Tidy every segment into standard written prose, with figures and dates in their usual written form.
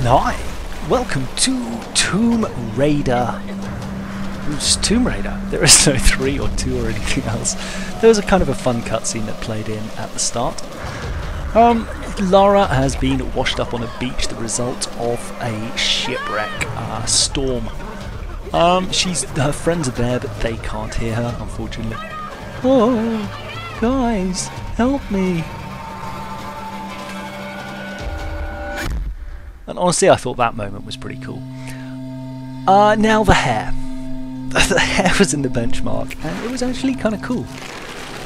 Hi, welcome to Tomb Raider. It's Tomb Raider. There is no 3 or 2 or anything else. There was a kind of a fun cutscene that played in at the start. Lara has been washed up on a beach, the result of a shipwreck, storm. Her friends are there, but they can't hear her, unfortunately. Oh, guys, help me! And honestly, I thought that moment was pretty cool. Now the hair. The hair was in the benchmark, and it was actually kind of cool.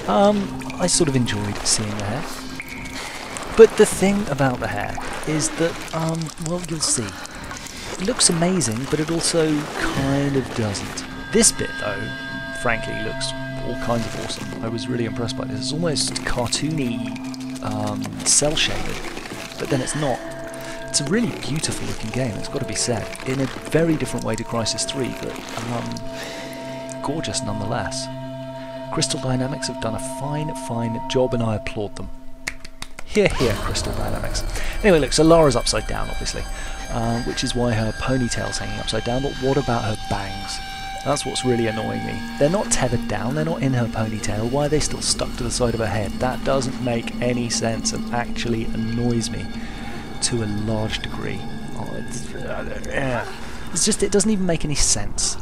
I sort of enjoyed seeing the hair. But the thing about the hair is that, well, you'll see. It looks amazing, but it also kind of doesn't. This bit, though, frankly, looks all kinds of awesome. I was really impressed by this. It's almost cartoony, cel-shaded, but then it's not. It's a really beautiful looking game, it's got to be said, in a very different way to Crysis 3, but gorgeous nonetheless. Crystal Dynamics have done a fine job, and I applaud them. Hear, hear, Crystal Dynamics. Anyway, look, so Lara's upside down, obviously, which is why her ponytail's hanging upside down, but what about her bangs? That's what's really annoying me. They're not tethered down, they're not in her ponytail, why are they still stuck to the side of her head? That doesn't make any sense and actually annoys me to a large degree. It's just, it doesn't even make any sense.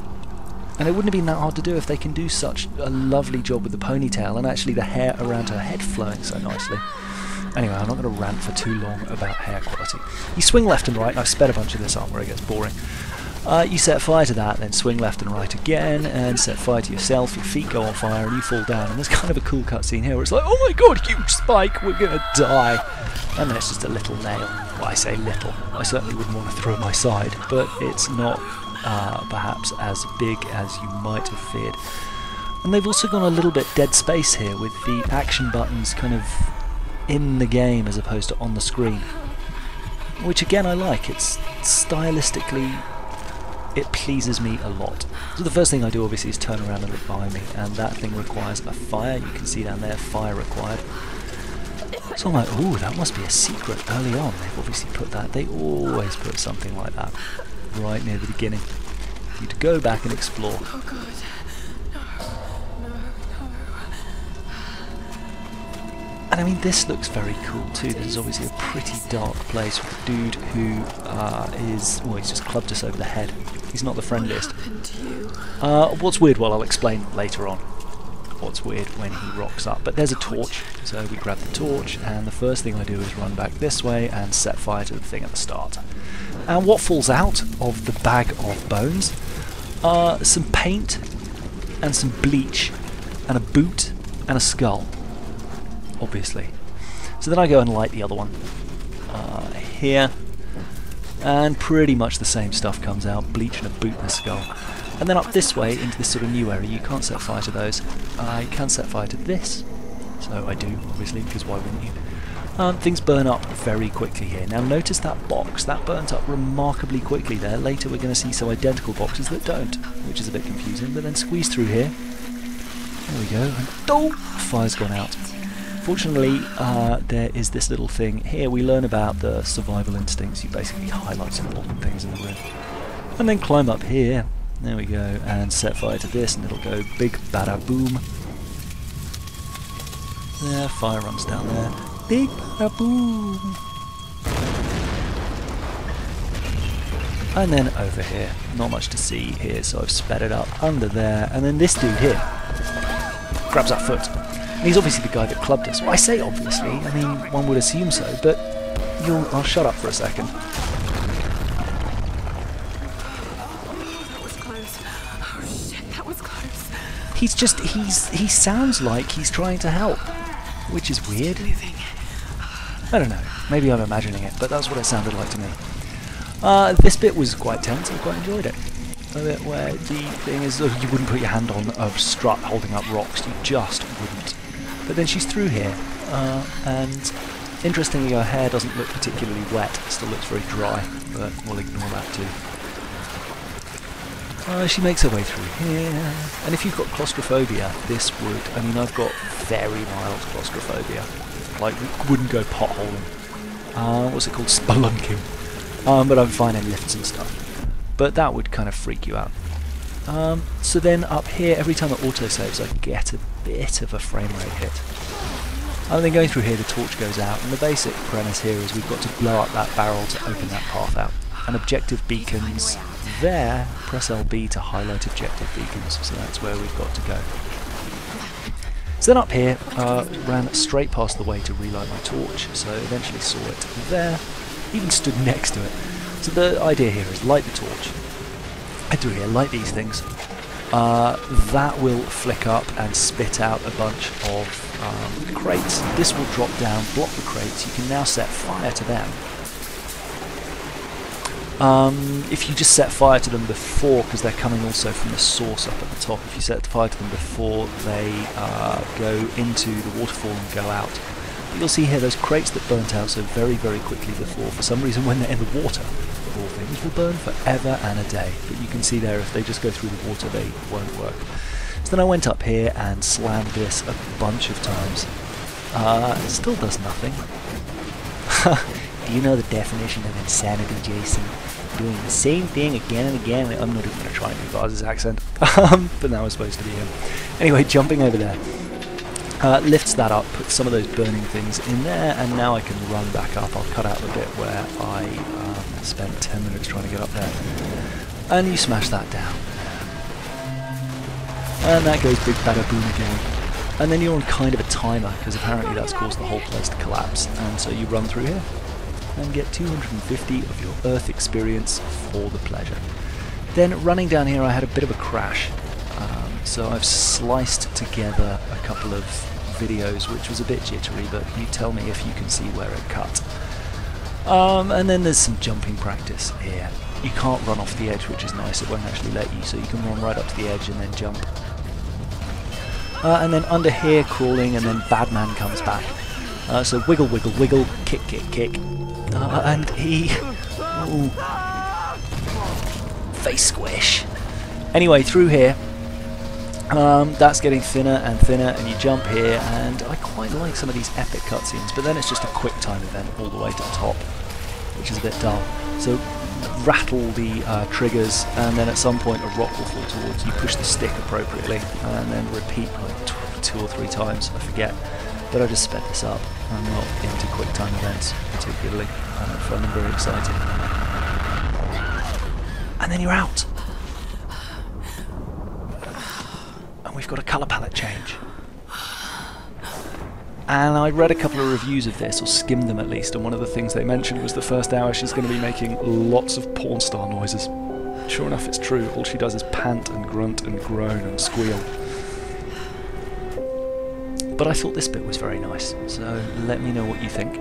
And it wouldn't have been that hard to do if they can do such a lovely job with the ponytail and actually the hair around her head flowing so nicely. Anyway, I'm not going to rant for too long about hair quality. You swing left and right, and I've sped a bunch of this up where it gets boring. You set fire to that, then swing left and right again, and set fire to yourself, your feet go on fire and you fall down. And there's kind of a cool cutscene here where it's like, oh my god, huge spike, we're going to die. And then it's just a little nail. Well, I say little. I certainly wouldn't want to throw it my side, but it's not perhaps as big as you might have feared. And they've also gone a little bit Dead Space here with the action buttons kind of in the game as opposed to on the screen. Which again I like. It's stylistically, it pleases me a lot. So the first thing I do obviously is turn around and look behind me, and that thing requires a fire. You can see down there, fire required. So I'm like, ooh, that must be a secret early on. They've obviously put that. They always put something like that right near the beginning for you to go back and explore. Oh god. And I mean, this looks very cool too. This is obviously a pretty dark place with a dude who well, he's just clubbed us over the head. He's not the friendliest. What happened to you? What's weird, well, I'll explain later on what's weird when he rocks up. But there's a torch, so we grab the torch, and the first thing I do is run back this way and set fire to the thing at the start. And what falls out of the bag of bones are some paint and some bleach and a boot and a skull, obviously. So then I go and light the other one here, and pretty much the same stuff comes out, bleach and a boot and a skull. And then up this way into this sort of new area, you can't set fire to those. I can set fire to this, so I do, obviously, because why wouldn't you? Things burn up very quickly here. Now notice that box, that burnt up remarkably quickly there. Later we're going to see some identical boxes that don't, which is a bit confusing, but then squeeze through here. There we go, and oh, fire's gone out. Fortunately, there is this little thing here. We learn about the survival instincts. You basically highlight some important things in the room. And then climb up here. There we go, and set fire to this, and it'll go big bada boom. There, fire runs down there. Big bada boom. And then over here. Not much to see here, so I've sped it up under there. And then this dude here grabs our foot. And he's obviously the guy that clubbed us. Well, I say obviously, I mean, one would assume so, but I'll shut up for a second. That was close. Oh shit, that was close. He sounds like he's trying to help, which is weird. I don't know, maybe I'm imagining it, but that's what it sounded like to me. This bit was quite tense, I quite enjoyed it. A bit where the thing is, you wouldn't put your hand on a strut holding up rocks, you just wouldn't. But then she's through here, and interestingly her hair doesn't look particularly wet, it still looks very dry, but we'll ignore that too. She makes her way through here, and if you've got claustrophobia, this would, I mean, I've got very mild claustrophobia, like wouldn't go potholing. What's it called? Spelunking. but I'm fine in lifts and stuff. But that would kind of freak you out. So then up here, every time it autosaves, I get a bit of a frame rate hit. And then going through here, the torch goes out, and the basic premise here is we've got to blow up that barrel to open that path out. And objective beacons there, press LB to highlight objective beacons, so that's where we've got to go. So then up here, ran straight past the way to relight my torch, so eventually saw it there, even stood next to it. So the idea here is light the torch, head through here, light these things, that will flick up and spit out a bunch of crates. This will drop down, block the crates. You can now set fire to them. If you just set fire to them before, because they're coming also from the source up at the top, if you set fire to them before they go into the waterfall and go out, you'll see here those crates that burnt out so very, very quickly before, for some reason when they're in the water, of all things, will burn forever and a day. But you can see there, if they just go through the water, they won't work. So then I went up here and slammed this a bunch of times. It still does nothing. Do you know the definition of insanity, Jason? Doing the same thing again and again. I'm not even going to try and do Vars's accent, but now I'm supposed to be him. Anyway, jumping over there. Lifts that up, puts some of those burning things in there, and now I can run back up. I'll cut out the bit where I spent 10 minutes trying to get up there. And you smash that down. And that goes big bada boom again. And then you're on kind of a timer, because apparently that's caused the whole place to collapse. And so you run through here and get 250 of your Earth experience for the pleasure. Then running down here I had a bit of a crash. So I've sliced together a couple of videos which was a bit jittery, but you tell me if you can see where it cut. And then there's some jumping practice here. You can't run off the edge, which is nice, it won't actually let you, so you can run right up to the edge and then jump. And then under here crawling, and then Badman comes back. So wiggle, wiggle, wiggle, kick, kick, kick. And he... Ooh. Face squish. Anyway, through here, that's getting thinner and thinner, and you jump here, and I quite like some of these epic cutscenes, but then it's just a quick time event all the way to the top, which is a bit dull. So rattle the triggers, and then at some point a rock will fall towards you, push the stick appropriately, and then repeat like 2 or 3 times, I forget. But I just sped this up. I'm not into quick time events particularly. I don't find them very exciting. And then you're out! And we've got a colour palette change. And I read a couple of reviews of this, or skimmed them at least, and one of the things they mentioned was the first hour she's going to be making lots of porn star noises. Sure enough, it's true. All she does is pant and grunt and groan and squeal. But I thought this bit was very nice, so let me know what you think.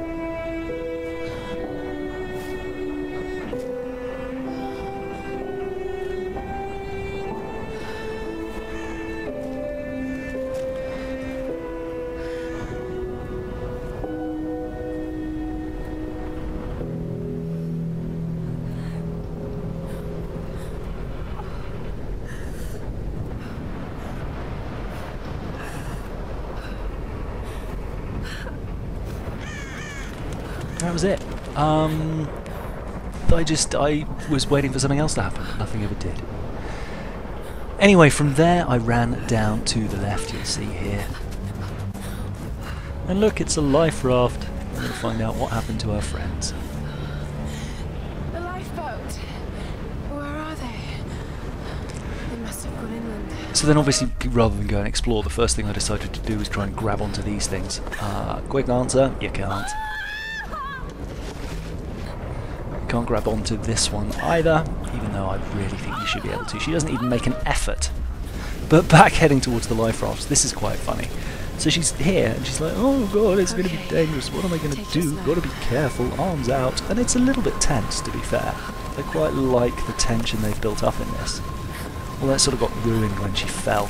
That was it. I was waiting for something else to happen, but nothing ever did. Anyway, from there I ran down to the left, you'll see here. And look, it's a life raft. We're going to find out what happened to our friends. The lifeboat. Where are they? They must have gone inland. So then obviously, rather than go and explore, the first thing I decided to do was try and grab onto these things. Quick answer, you can't. Can't grab onto this one either, even though I really think you should be able to. She doesn't even make an effort. But back heading towards the life rafts, this is quite funny. So she's here, and she's like, oh god, it's going to be dangerous, what am I going to do? Got to be careful, arms out. And it's a little bit tense, to be fair. I quite like the tension they've built up in this. Well, that sort of got ruined when she fell.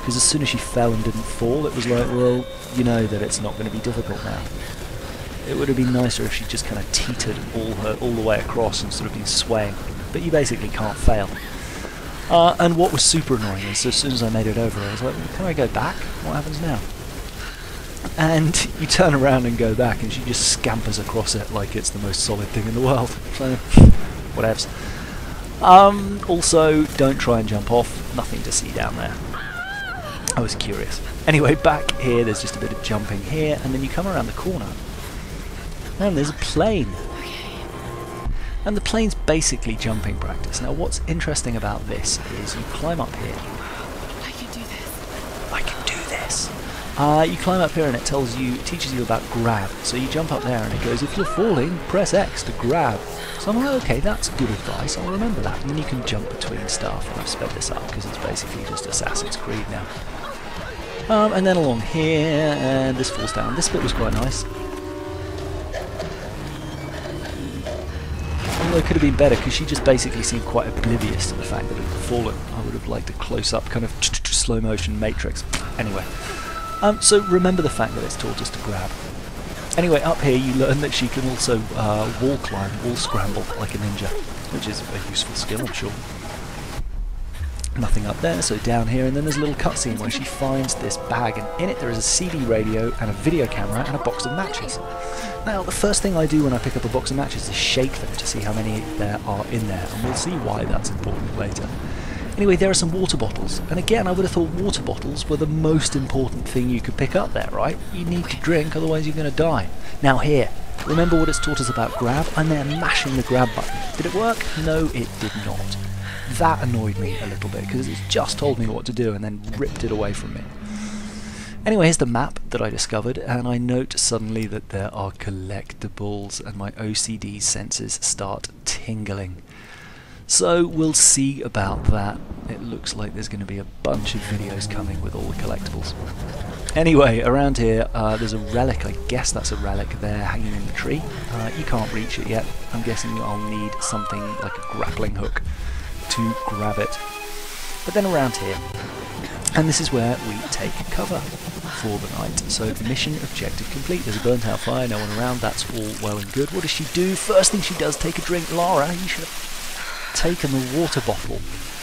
Because as soon as she fell and didn't fall, it was like, well, you know that it's not going to be difficult now. It would have been nicer if she just kind of teetered all the way across and sort of been swaying. But you basically can't fail. And what was super annoying is as soon as I made it over, I was like, well, can I go back? What happens now? and you turn around and go back, and she just scampers across it like it's the most solid thing in the world. So, whatevs. Also, don't try and jump off. Nothing to see down there. I was curious. Anyway, back here, there's just a bit of jumping here, and then you come around the corner, and there's a plane. And the plane's basically jumping practice. Now, what's interesting about this is you climb up here. I can do this. I can do this. You climb up here and it teaches you about grab. So you jump up there and it goes, if you're falling, press X to grab. So I'm like, okay, that's good advice, I'll remember that. And then you can jump between stuff, and I've sped this up because it's basically just Assassin's Creed now. And then along here, and this falls down. This bit was quite nice. Although it could have been better because she just basically seemed quite oblivious to the fact that it had fallen. I would have liked a close-up kind of slow motion Matrix. Anyway, so remember the fact that it's taught us to grab. Anyway, up here you learn that she can also wall climb, wall scramble like a ninja, which is a useful skill, I'm sure. Nothing up there, so down here, and then there's a little cutscene where she finds this bag, and in it there is a CD radio and a video camera and a box of matches. Now, the first thing I do when I pick up a box of matches is shake them to see how many there are in there, and we'll see why that's important later. Anyway, there are some water bottles, and again, I would have thought water bottles were the most important thing you could pick up there, right? You need to drink, otherwise you're going to die. Now here, remember what it's taught us about grab? I'm there mashing the grab button. Did it work? No, it did not. That annoyed me a little bit, because it's just told me what to do and then ripped it away from me. Anyway, here's the map that I discovered, and I note suddenly that there are collectibles, and my OCD senses start tingling. So we'll see about that. It looks like there's going to be a bunch of videos coming with all the collectibles. Anyway, around here there's a relic. I guess that's a relic there hanging in the tree. You can't reach it yet. I'm guessing I'll need something like a grappling hook to grab it. But then around here, and this is where we take cover for the night. So mission objective complete. There's a burnt out fire, no one around, that's all well and good. What does she do? First thing she does, take a drink. Lara, you should have taken the water bottle.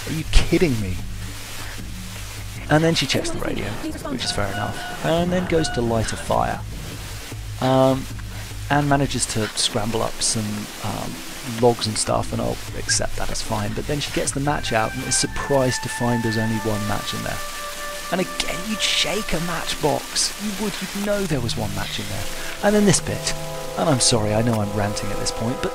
Are you kidding me? And then she checks the radio, which is fair enough, and then goes to light a fire. And manages to scramble up some logs and stuff, and I'll accept that as fine. But then she gets the match out and is surprised to find there's only one match in there. And again, you'd shake a matchbox. You'd know there was one match in there. And then this bit, and I'm sorry, I know I'm ranting at this point, but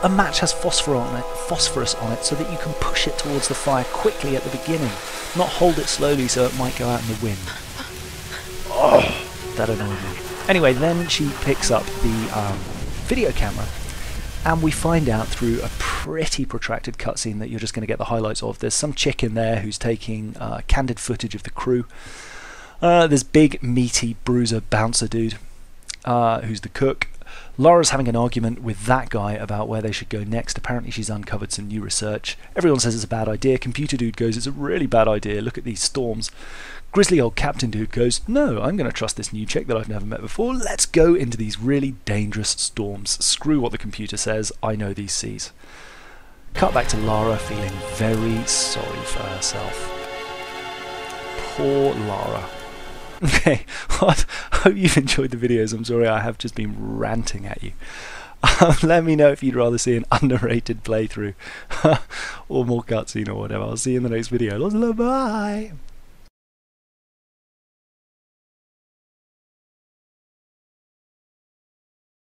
a match has phosphorus on it so that you can push it towards the fire quickly at the beginning, not hold it slowly so it might go out in the wind. Oh, that annoyed me. Anyway, then she picks up the video camera, and we find out through a pretty protracted cutscene that you're just going to get the highlights of. There's some chick in there who's taking candid footage of the crew. There's big, meaty, bruiser, bouncer dude who's the cook. Lara's having an argument with that guy about where they should go next. Apparently she's uncovered some new research. Everyone says it's a bad idea. Computer dude goes, it's a really bad idea, look at these storms. Grizzly old captain dude goes, no, I'm going to trust this new chick that I've never met before. Let's go into these really dangerous storms. Screw what the computer says, I know these seas. Cut back to Lara feeling very sorry for herself. Poor Lara. Okay, I hope you've enjoyed the videos. I'm sorry I have just been ranting at you. Let me know if you'd rather see an underrated playthrough or more cutscene or whatever. I'll see you in the next video. Lots of love, bye!